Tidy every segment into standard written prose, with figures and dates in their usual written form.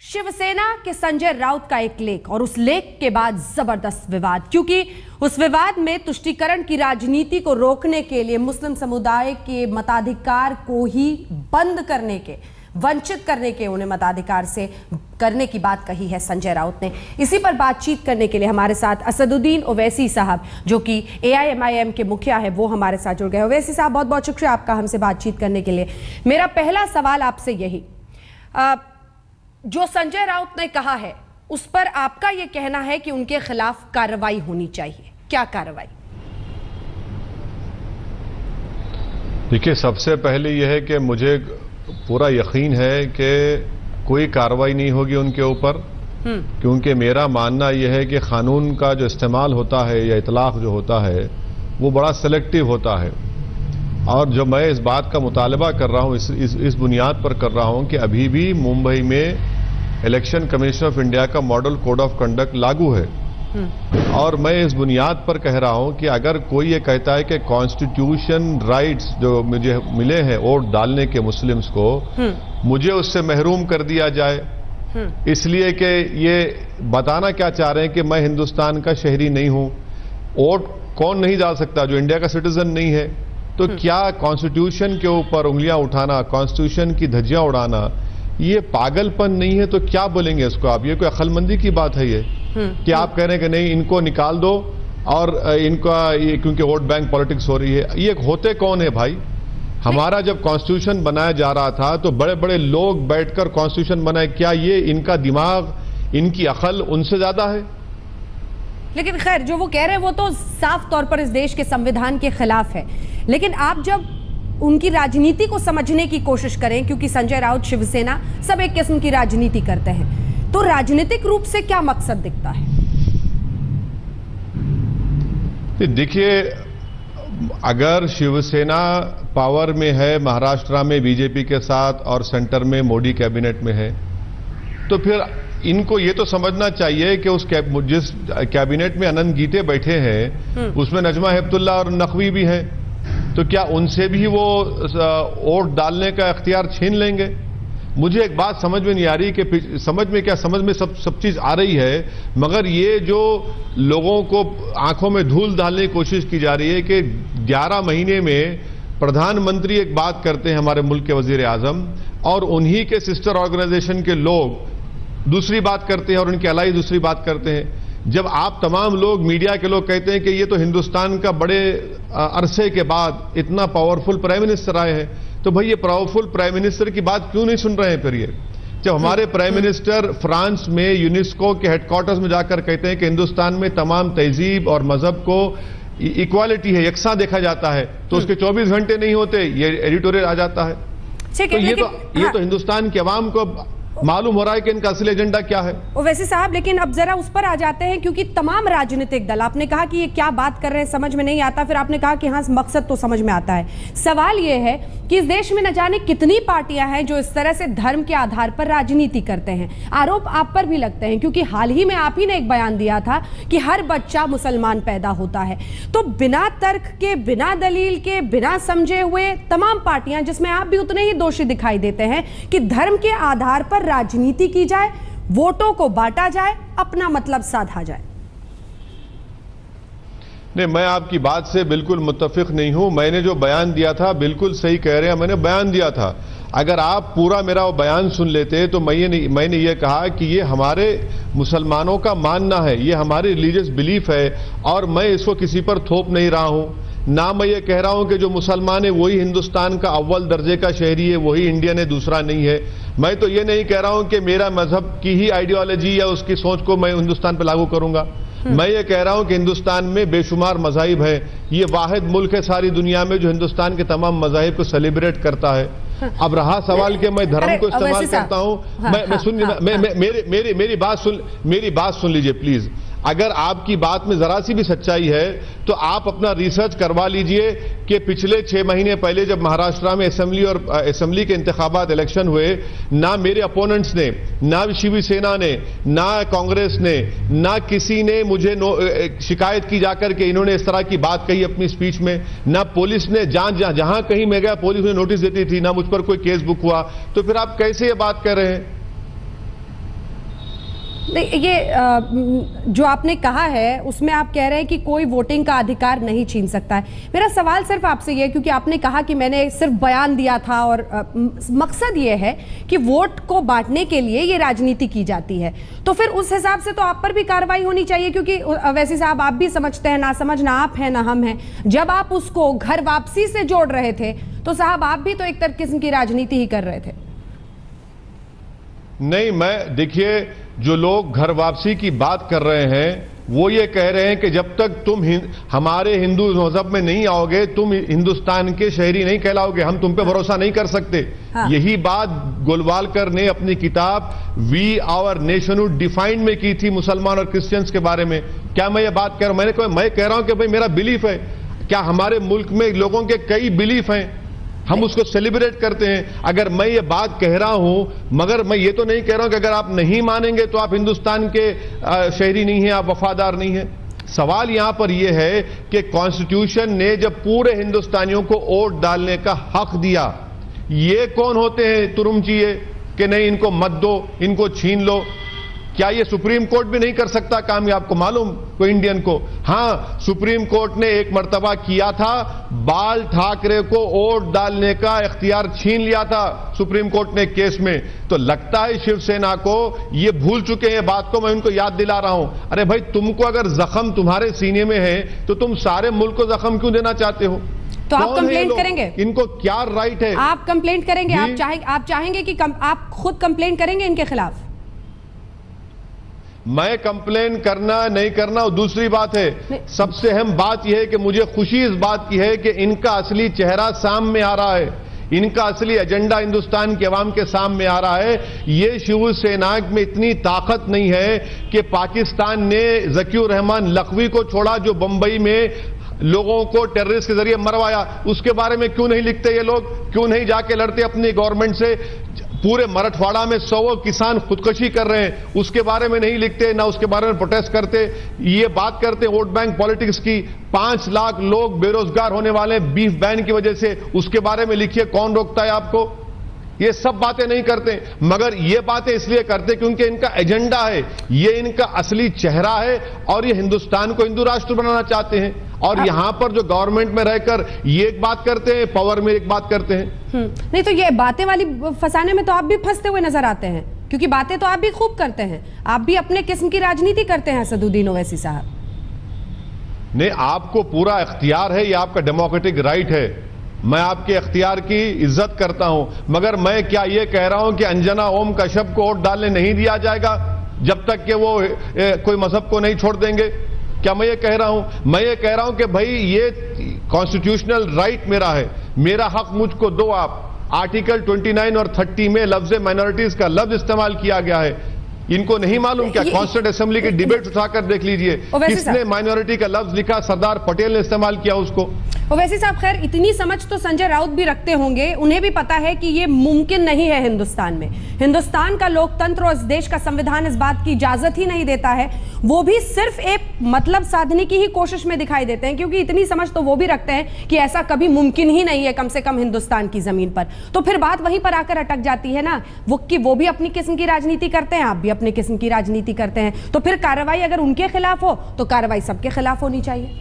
शिवसेना के संजय राउत का एक लेख और उस लेख के बाद जबरदस्त विवाद, क्योंकि उस विवाद में तुष्टीकरण की राजनीति को रोकने के लिए मुस्लिम समुदाय के मताधिकार को ही बंद करने के, वंचित करने के, उन्हें मताधिकार से करने की बात कही है संजय राउत ने। इसी पर बातचीत करने के लिए हमारे साथ असदुद्दीन ओवैसी साहब, जो कि AIMIM के मुखिया है, वो हमारे साथ जुड़ गए। ओवैसी साहब, बहुत बहुत शुक्रिया आपका हमसे बातचीत करने के लिए। मेरा पहला सवाल आपसे यही, जो संजय राउत ने कहा है उस पर आपका यह कहना है कि उनके खिलाफ कार्रवाई होनी चाहिए, क्या कार्रवाई? देखिए, सबसे पहले यह है कि मुझे पूरा यकीन है कि कोई कार्रवाई नहीं होगी उनके ऊपर, क्योंकि मेरा मानना यह है कि कानून का जो इस्तेमाल होता है या इतलाक जो होता है वो बड़ा सेलेक्टिव होता है। और जो मैं इस बात का मुतालबा कर रहा हूं इस बुनियाद पर कर रहा हूं कि अभी भी मुंबई में इलेक्शन कमीशन ऑफ इंडिया का मॉडल कोड ऑफ कंडक्ट लागू है, और मैं इस बुनियाद पर कह रहा हूं कि अगर कोई ये कहता है कि कॉन्स्टिट्यूशन राइट्स जो मुझे मिले हैं वोट डालने के मुस्लिम्स को, मुझे उससे महरूम कर दिया जाए, इसलिए कि ये बताना क्या चाह रहे हैं कि मैं हिंदुस्तान का शहरी नहीं हूं, वोट कौन नहीं डाल सकता जो इंडिया का सिटीजन नहीं है। तो क्या कॉन्स्टिट्यूशन के ऊपर उंगलियां उठाना, कॉन्स्टिट्यूशन की धज्जियां उड़ाना, ये पागलपन नहीं है? तो क्या बोलेंगे इसको आप? ये कोई अक्लमंदी की बात है ये कि आप कह रहे हैं कि नहीं, इनको निकाल दो और इनका ये क्योंकि वोट बैंक पॉलिटिक्स हो रही है। ये होते कौन है भाई? हमारा जब कॉन्स्टिट्यूशन बनाया जा रहा था तो बड़े बड़े लोग बैठकर कॉन्स्टिट्यूशन बनाए, क्या ये इनका दिमाग, इनकी अकल उनसे ज्यादा है? लेकिन खैर, जो वो कह रहे हैं वो तो साफ तौर पर इस देश के संविधान के खिलाफ है। लेकिन आप जब उनकी राजनीति को समझने की कोशिश करें, क्योंकि संजय राउत, शिवसेना सब एक किस्म की राजनीति करते हैं, तो राजनीतिक रूप से क्या मकसद दिखता है? देखिए, अगर शिवसेना पावर में है, महाराष्ट्र में बीजेपी के साथ और सेंटर में मोदी कैबिनेट में है, तो फिर इनको ये तो समझना चाहिए कि उस जिस कैबिनेट में अनंत गीते बैठे हैं उसमें नजमा हेपतुल्ला और नकवी भी हैं, तो क्या उनसे भी वो वोट डालने का इख्तियार छीन लेंगे? मुझे एक बात समझ में नहीं आ रही कि समझ में सब चीज आ रही है, मगर ये जो लोगों को आंखों में धूल डालने की कोशिश की जा रही है कि 11 महीने में प्रधानमंत्री एक बात करते हैं, हमारे मुल्क के वजीर आजम, और उन्हीं के सिस्टर ऑर्गेनाइजेशन के लोग दूसरी बात करते हैं और उनके अलाई दूसरी बात करते हैं। जब आप तमाम लोग, मीडिया के लोग कहते हैं कि ये तो हिंदुस्तान का बड़े अरसे के बाद इतना पावरफुल प्राइम मिनिस्टर आए हैं, तो भाई ये पावरफुल प्राइम मिनिस्टर की बात क्यों नहीं सुन रहे हैं? फिर ये जब हमारे प्राइम मिनिस्टर फ्रांस में यूनेस्को के हेडक्वार्टर्स में जाकर कहते हैं कि हिंदुस्तान में तमाम तहजीब और मजहब को इक्वालिटी है, यकसा देखा जाता है, तो उसके 24 घंटे नहीं होते ये एडिटोरियल आ जाता है। तो ये तो हिंदुस्तान के अवाम को मालूम हो रहा है कि इनका असली एजेंडा क्या है। ओवैसी साहब, लेकिन अब जरा उस पर आ जाते हैं, क्योंकि तमाम राजनीतिक दल, आपने कहा कि ये क्या बात कर रहे हैं समझ में नहीं आता, फिर आपने कहा कि हाँ मकसद तो समझ में आता है। सवाल ये है कि इस देश में न जाने कितनी पार्टियां हैं जो इस तरह से धर्म के आधार पर राजनीति करते हैं। आरोप आप पर भी लगते हैं, क्योंकि हाल ही में आप ही ने एक बयान दिया था कि हर बच्चा मुसलमान पैदा होता है। तो बिना तर्क के, बिना दलील के, बिना समझे हुए तमाम पार्टियां, जिसमें आप भी उतने ही दोषी दिखाई देते हैं कि धर्म के आधार पर राजनीति की जाए, वोटों को बांटा जाए, अपना मतलब साधा जाए। नहीं, मैं आपकी बात से बिल्कुल मुत्तफिक नहीं हूं। मैंने जो बयान दिया था बिल्कुल सही कह रहे हैं, मैंने बयान दिया था। अगर आप पूरा मेरा वो बयान सुन लेते तो मैंने ये कहा कि ये हमारे मुसलमानों का मानना है, ये हमारी रिलीजियस बिलीफ है, और मैं इसको किसी पर थोप नहीं रहा हूं। ना मैं ये कह रहा हूं कि जो मुसलमान है वही हिंदुस्तान का अव्वल दर्जे का शहरी है, वही इंडियन है, दूसरा नहीं है। मैं तो ये नहीं कह रहा हूं कि मेरा मजहब की ही आइडियोलॉजी या उसकी सोच को मैं हिंदुस्तान पर लागू करूंगा। मैं ये कह रहा हूं कि हिंदुस्तान में बेशुमार मज़ाहिब हैं, ये वाहिद मुल्क है सारी दुनिया में जो हिंदुस्तान के तमाम मज़ाहिब को सेलिब्रेट करता है। अब रहा सवाल कि मैं धर्म को इस्तेमाल करता हूं, मेरी बात सुन लीजिए प्लीज। अगर आपकी बात में जरा सी भी सच्चाई है तो आप अपना रिसर्च करवा लीजिए कि पिछले 6 महीने पहले जब महाराष्ट्र में असेंबली के इंतखाबात इलेक्शन हुए, ना मेरे अपोनेंट्स ने, ना शिवसेना ने, ना कांग्रेस ने, ना किसी ने मुझे शिकायत की जाकर के इन्होंने इस तरह की बात कही अपनी स्पीच में, ना पुलिस ने, जहां कहीं मैं गया पुलिस ने नोटिस देती थी, ना मुझ पर कोई केस बुक हुआ। तो फिर आप कैसे ये बात कह रहे हैं? नहीं, ये जो आपने कहा है उसमें आप कह रहे हैं कि कोई वोटिंग का अधिकार नहीं छीन सकता है। मेरा सवाल सिर्फ आपसे ये है, क्योंकि आपने कहा कि मैंने सिर्फ बयान दिया था और मकसद ये है कि वोट को बांटने के लिए ये राजनीति की जाती है, तो फिर उस हिसाब से तो आप पर भी कार्रवाई होनी चाहिए, क्योंकि वैसे साहब आप भी समझते हैं, ना समझ ना आप हैं ना हम हैं। जब आप उसको घर वापसी से जोड़ रहे थे तो साहब आप भी तो एक तरह किस्म की राजनीति ही कर रहे थे। नहीं, मैं देखिए, जो लोग घर वापसी की बात कर रहे हैं वो ये कह रहे हैं कि जब तक तुम हमारे हिंदू मजहब में नहीं आओगे तुम हिंदुस्तान के शहरी नहीं कहलाओगे, हम तुम पे भरोसा नहीं कर सकते। हाँ। यही बात गोलवालकर ने अपनी किताब वी आवर नेशनहुड डिफाइंड में की थी मुसलमान और क्रिश्चियंस के बारे में। क्या मैं ये बात कह रहा हूं? मैं कह रहा हूं कि भाई मेरा बिलीफ है। क्या हमारे मुल्क में लोगों के कई बिलीफ हैं, हम उसको सेलिब्रेट करते हैं। अगर मैं ये बात कह रहा हूं, मगर मैं ये तो नहीं कह रहा हूं कि अगर आप नहीं मानेंगे तो आप हिंदुस्तान के शहरी नहीं हैं, आप वफादार नहीं हैं। सवाल यहां पर यह है कि कॉन्स्टिट्यूशन ने जब पूरे हिंदुस्तानियों को वोट डालने का हक दिया, ये कौन होते हैं तुरुमचिए कि नहीं इनको मत दो, इनको छीन लो? क्या ये सुप्रीम कोर्ट भी नहीं कर सकता काम? ये आपको मालूम कोई इंडियन को? हां, सुप्रीम कोर्ट ने एक मर्तबा किया था, बाल ठाकरे को वोट डालने का इख्तियार छीन लिया था सुप्रीम कोर्ट ने केस में। तो लगता है शिवसेना को ये भूल चुके हैं बात को, मैं उनको याद दिला रहा हूं। अरे भाई, तुमको अगर जख्म तुम्हारे सीने में है तो तुम सारे मुल्क को जख्म क्यों देना चाहते हो? तो आप कंप्लेंट करेंगे? इनको क्या राइट है? आप कंप्लेंट करेंगे? आप चाहेंगे कि आप खुद कंप्लेंट करेंगे इनके खिलाफ? मैं कंप्लेन करना नहीं करना और दूसरी बात है। सबसे अहम बात यह है कि मुझे खुशी इस बात की है कि इनका असली चेहरा सामने आ रहा है, इनका असली एजेंडा हिंदुस्तान के अवाम के सामने आ रहा है। ये शिवसेना में इतनी ताकत नहीं है कि पाकिस्तान ने ज़कीउर रहमान लखवी को छोड़ा जो बंबई में लोगों को टेररिस्ट के जरिए मरवाया। उसके बारे में क्यों नहीं लिखते ये लोग? क्यों नहीं जाके लड़ते अपनी गवर्नमेंट से? पूरे मराठवाड़ा में 100 किसान खुदकुशी कर रहे हैं, उसके बारे में नहीं लिखते, ना उसके बारे में प्रोटेस्ट करते। ये बात करते वोट बैंक पॉलिटिक्स की। 5 लाख लोग बेरोजगार होने वाले बीफ बैन की वजह से, उसके बारे में लिखिए, कौन रोकता है आपको? ये सब बातें नहीं करते, मगर ये बातें इसलिए करते क्योंकि इनका एजेंडा है, ये इनका असली चेहरा है और ये हिंदुस्तान को हिंदू राष्ट्र बनाना चाहते हैं। और यहां पर जो गवर्नमेंट में रहकर ये एक बात करते हैं, पावर में एक बात करते हैं। नहीं, तो ये बातें वाली फंसाने में तो आप भी फंसते हुए नजर आते हैं, क्योंकि बातें तो आप भी खूब करते हैं, आप भी अपने किस्म की राजनीति करते हैं असदुद्दीन ओवैसी साहब। नहीं, आपको पूरा इख्तियार है, ये आपका डेमोक्रेटिक राइट है, मैं आपके इख्तियार की इज्जत करता हूं, मगर मैं क्या ये कह रहा हूं कि अंजना ओम कश्यप को वोट डालने नहीं दिया जाएगा जब तक कि वो कोई मजहब को नहीं छोड़ देंगे? क्या मैं ये कह रहा हूं? मैं ये कह रहा हूं कि भाई ये कॉन्स्टिट्यूशनल राइट मेरा है, मेरा हक मुझको दो आप। आर्टिकल 29 और 30 में लफ्ज माइनॉरिटीज का लफ्ज इस्तेमाल किया गया है। इनको नहीं मालूम क्या? कॉन्स्टिट्यूंट असेंबली की डिबेट उठाकर देख लीजिए, किसने माइनॉरिटी का लफ्ज लिखा? सरदार पटेल ने इस्तेमाल किया उसको। ओवैसी साहब, खैर इतनी समझ तो संजय राउत भी रखते होंगे, उन्हें भी पता है कि ये मुमकिन नहीं है हिंदुस्तान में। हिंदुस्तान का लोकतंत्र और इस देश का संविधान इस बात की इजाजत ही नहीं देता है। वो भी सिर्फ एक मतलब साधने की ही कोशिश में दिखाई देते हैं, क्योंकि इतनी समझ तो वो भी रखते हैं कि ऐसा कभी मुमकिन ही नहीं है, कम से कम हिंदुस्तान की जमीन पर। तो फिर बात वहीं पर आकर अटक जाती है ना, वो भी अपनी किस्म की राजनीति करते हैं, आप भी अपने किस्म की राजनीति करते हैं। तो फिर कार्रवाई अगर उनके खिलाफ हो तो कार्रवाई सबके खिलाफ होनी चाहिए।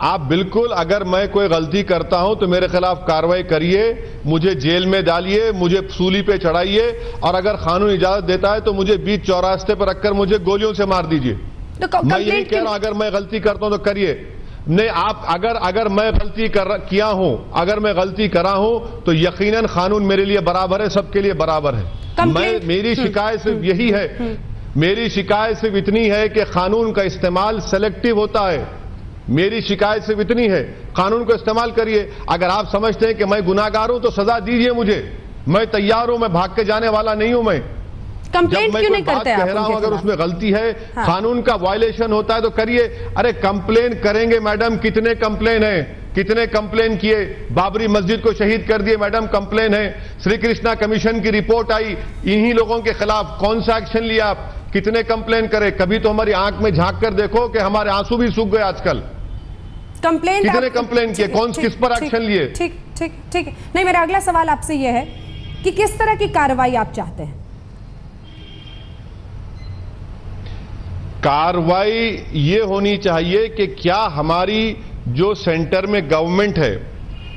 आप बिल्कुल, अगर मैं कोई गलती करता हूं तो मेरे खिलाफ कार्रवाई करिए, मुझे जेल में डालिए, मुझे सूली पे चढ़ाइए, और अगर कानून इजाजत देता है तो मुझे बीच चौरास्ते पर रखकर मुझे गोलियों से मार दीजिए। तो मैं यही कह रहा हूं, अगर मैं गलती करता हूं तो करिए। नहीं, आप अगर मैं गलती किया हूं, अगर मैं गलती करा हूं तो यकीनन कानून मेरे लिए बराबर है, सबके लिए बराबर है। मेरी शिकायत सिर्फ यही है, मेरी शिकायत सिर्फ इतनी है कि कानून का इस्तेमाल सेलेक्टिव होता है। मेरी शिकायत सिर्फ इतनी है, कानून को इस्तेमाल करिए। अगर आप समझते हैं कि मैं गुनाहगार हूं तो सजा दीजिए मुझे, मैं तैयार हूं, मैं भाग के जाने वाला नहीं हूं। मैं कंप्लेंट क्यों नहीं करते आप? कह रहा हूं अगर उसमें गलती है, हाँ, कानून का वायलेशन होता है तो करिए। अरे कंप्लेन करेंगे मैडम, कितने कंप्लेन है, कितने कंप्लेन किए? बाबरी मस्जिद को शहीद कर दिए मैडम, कंप्लेन है। श्री कृष्णा कमीशन की रिपोर्ट आई, इन्हीं लोगों के खिलाफ कौन सा एक्शन लिया आप? कितने कंप्लेन करे? कभी तो हमारी आंख में झांक कर देखो कि हमारे आंसू भी सूख गए आजकल। कंप्लेंट कितने कंप्लेन किए, किस पर एक्शन लिए? ठीक ठीक ठीक। नहीं, मेरा अगला सवाल आपसे यह है कि किस तरह की कार्रवाई आप चाहते हैं? कार्रवाई ये होनी चाहिए कि क्या हमारी जो सेंटर में गवर्नमेंट है,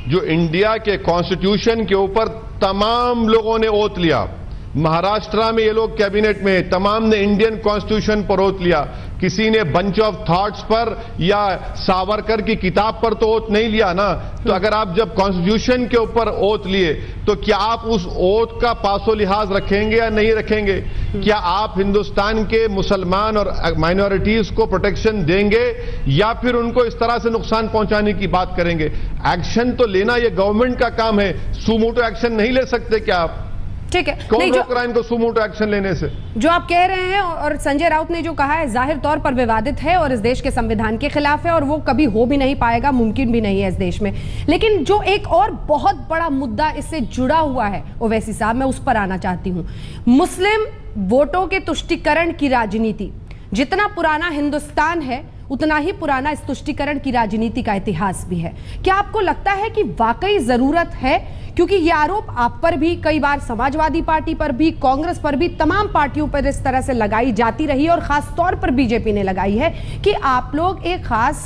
जो इंडिया के कॉन्स्टिट्यूशन के ऊपर तमाम लोगों ने ओथ लिया, महाराष्ट्र में ये लोग कैबिनेट में तमाम ने इंडियन कॉन्स्टिट्यूशन पर ओथ लिया, किसी ने बंच ऑफ थॉट्स पर या सावरकर की किताब पर तो ओथ नहीं लिया ना। तो अगर आप जब कॉन्स्टिट्यूशन के ऊपर ओथ लिए तो क्या आप उस ओथ का पासो लिहाज रखेंगे या नहीं रखेंगे? क्या आप हिंदुस्तान के मुसलमान और माइनॉरिटीज को प्रोटेक्शन देंगे या फिर उनको इस तरह से नुकसान पहुंचाने की बात करेंगे? एक्शन तो लेना ये गवर्नमेंट का काम है, सुमोटो एक्शन नहीं ले सकते क्या आप? ठीक है, कौन रोक रहा है इनको सुमोटो एक्शन लेने से? जो आप कह रहे हैं और संजय राउत ने जो कहा है जाहिर तौर पर विवादित है और इस देश के संविधान के खिलाफ है और वो कभी हो भी नहीं पाएगा, मुमकिन भी नहीं है इस देश में। लेकिन जो एक और बहुत बड़ा मुद्दा इससे जुड़ा हुआ है ओवैसी साहब, मैं उस पर आना चाहती हूं। मुस्लिम वोटों के तुष्टीकरण की राजनीति, जितना पुराना हिंदुस्तान है उतना ही पुराना इस तुष्टीकरण की राजनीति का इतिहास भी है। क्या आपको लगता है कि वाकई जरूरत है? क्योंकि ये आरोप आप पर भी कई बार, समाजवादी पार्टी पर भी, कांग्रेस पर भी, तमाम पार्टियों पर इस तरह से लगाई जाती रही और खास तौर पर बीजेपी ने लगाई है कि आप लोग एक खास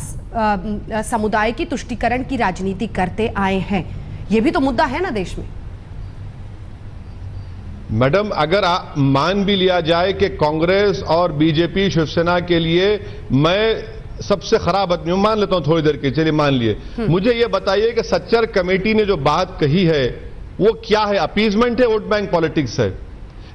समुदाय की तुष्टीकरण की राजनीति करते आए हैं। ये भी तो मुद्दा है ना देश में। मैडम, अगर मान भी लिया जाए कि कांग्रेस और बीजेपी शिवसेना के लिए मैं सबसे खराब आदमी हूं, मान लेता हूं थोड़ी देर के, चलिए मान लिए, मुझे यह बताइए कि सच्चर कमेटी ने जो बात कही है वो क्या है? अपीजमेंट है, वोट बैंक पॉलिटिक्स है?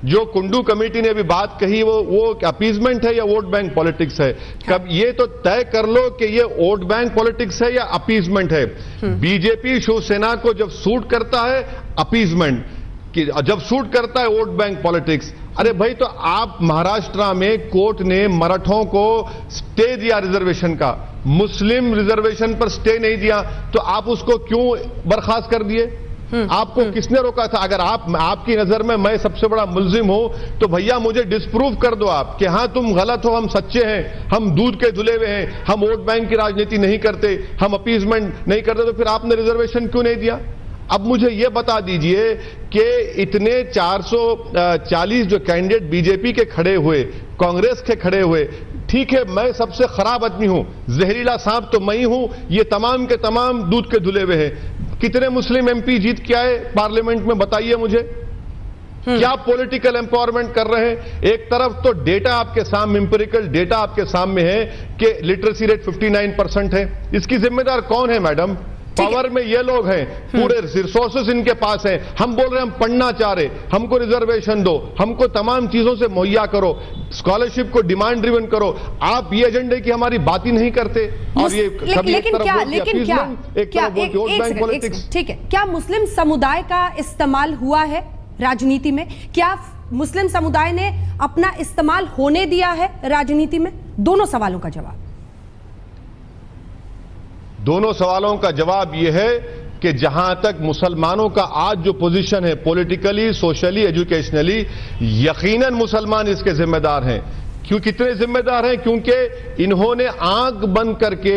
जो कुंडू कमेटी ने अभी बात कही वो अपीजमेंट है या वोट बैंक पॉलिटिक्स है? कब ये तो तय कर लो कि ये वोट बैंक पॉलिटिक्स है या अपीजमेंट है। बीजेपी शिवसेना को जब सूट करता है अपीजमेंट, कि जब सूट करता है वोट बैंक पॉलिटिक्स। अरे भाई, तो आप महाराष्ट्र में कोर्ट ने मराठों को स्टे दिया रिजर्वेशन का, मुस्लिम रिजर्वेशन पर स्टे नहीं दिया, तो आप उसको क्यों बर्खास्त कर दिए? आपको किसने रोका था? अगर आपकी नजर में मैं सबसे बड़ा मुल्जिम हूं तो भैया मुझे डिस्प्रूव कर दो आप कि हां तुम गलत हो, हम सच्चे हैं, हम दूध के धुले हुए हैं, हम वोट बैंक की राजनीति नहीं करते, हम अपीजमेंट नहीं करते, तो फिर आपने रिजर्वेशन क्यों नहीं दिया? अब मुझे यह बता दीजिए कि इतने 440 जो कैंडिडेट बीजेपी के खड़े हुए, कांग्रेस के खड़े हुए, ठीक है मैं सबसे खराब आदमी हूं, जहरीला सांप तो मैं ही हूं, ये तमाम के तमाम दूध के धुले हुए हैं। कितने मुस्लिम एमपी जीत के आए पार्लियामेंट में, बताइए मुझे? क्या पॉलिटिकल एम्पावरमेंट कर रहे हैं? एक तरफ तो डेटा आपके सामने, इंपेरिकल डेटा आपके सामने है कि लिटरेसी रेट 59% है। इसकी जिम्मेदार कौन है मैडम? पावर में ये लोग हैं, पूरे रिसोर्सेस इनके पास हैं। हम बोल रहे हैं हम पढ़ना चाह रहे, हमको रिजर्वेशन दो, हमको तमाम चीजों से मुहैया करो, स्कॉलरशिप को डिमांड ड्रिवन करो। आप ये एजेंडे की हमारी बात ही नहीं करते और ये कभी एक तरफ वोट बैंक पॉलिटिक्स। ठीक है, क्या मुस्लिम समुदाय का इस्तेमाल हुआ है राजनीति में? क्या मुस्लिम समुदाय ने अपना इस्तेमाल होने दिया है राजनीति में? दोनों सवालों का जवाब। दोनों सवालों का जवाब यह है कि जहां तक मुसलमानों का आज जो पोजीशन है पॉलिटिकली, सोशली, एजुकेशनली, यकीनन मुसलमान इसके जिम्मेदार हैं। क्यों? कितने जिम्मेदार हैं? क्योंकि इन्होंने आंख बंद करके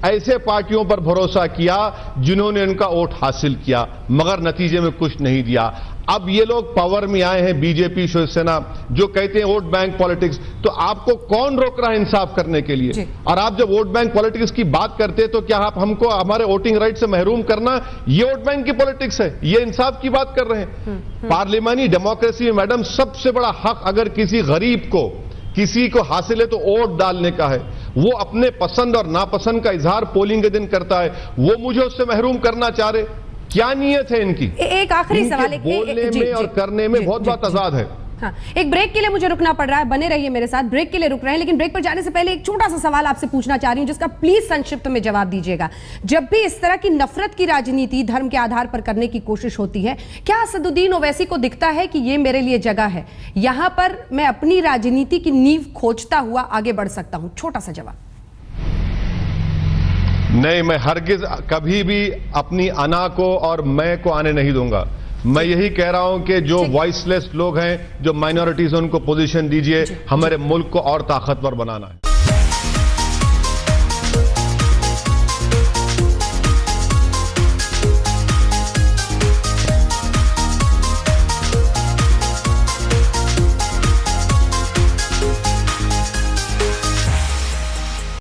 ऐसे पार्टियों पर भरोसा किया जिन्होंने इनका वोट हासिल किया मगर नतीजे में कुछ नहीं दिया। अब ये लोग पावर में आए हैं, बीजेपी शिवसेना, जो कहते हैं वोट बैंक पॉलिटिक्स, तो आपको कौन रोक रहा है इंसाफ करने के लिए? और आप जब वोट बैंक पॉलिटिक्स की बात करते हैं तो क्या आप हमको हमारे वोटिंग राइट से महरूम करना, ये वोट बैंक की पॉलिटिक्स है? ये इंसाफ की बात कर रहे हैं? पार्लियामानी डेमोक्रेसी में मैडम सबसे बड़ा हक अगर किसी गरीब को, किसी को हासिल है तो वोट डालने का है। वो अपने पसंद और नापसंद का इजहार पोलिंग के दिन करता है, वो मुझे उससे महरूम करना चाह रहे? क्या नियत है इनकी? एक आखिरी सवाल, बोलने में और करने में बहुत बात आजाद है। हाँ, एक ब्रेक के लिए मुझे रुकना पड़ रहा है, बने रहिए मेरे साथ, ब्रेक के लिए रुक रहे हैं। लेकिन ब्रेक पर जाने से पहले एक छोटा सा सवाल आपसे पूछना चाह रही हूं जिसका प्लीज संक्षिप्त में जवाब दीजिएगा। जब भी इस तरह की नफरत की राजनीति धर्म के आधार पर करने की कोशिश होती है, क्या असदुद्दीन ओवैसी को दिखता है कि ये मेरे लिए जगह है, यहां पर मैं अपनी राजनीति की नींव खोजता हुआ आगे बढ़ सकता हूं? छोटा सा जवाब। नहीं, मैं हरगिज कभी भी अपनी अना को और मैं को आने नहीं दूंगा। मैं यही कह रहा हूं कि जो वॉइसलेस लोग हैं, जो माइनॉरिटीज हैं, उनको पोजीशन दीजिए, हमारे मुल्क को और ताकतवर बनाना है।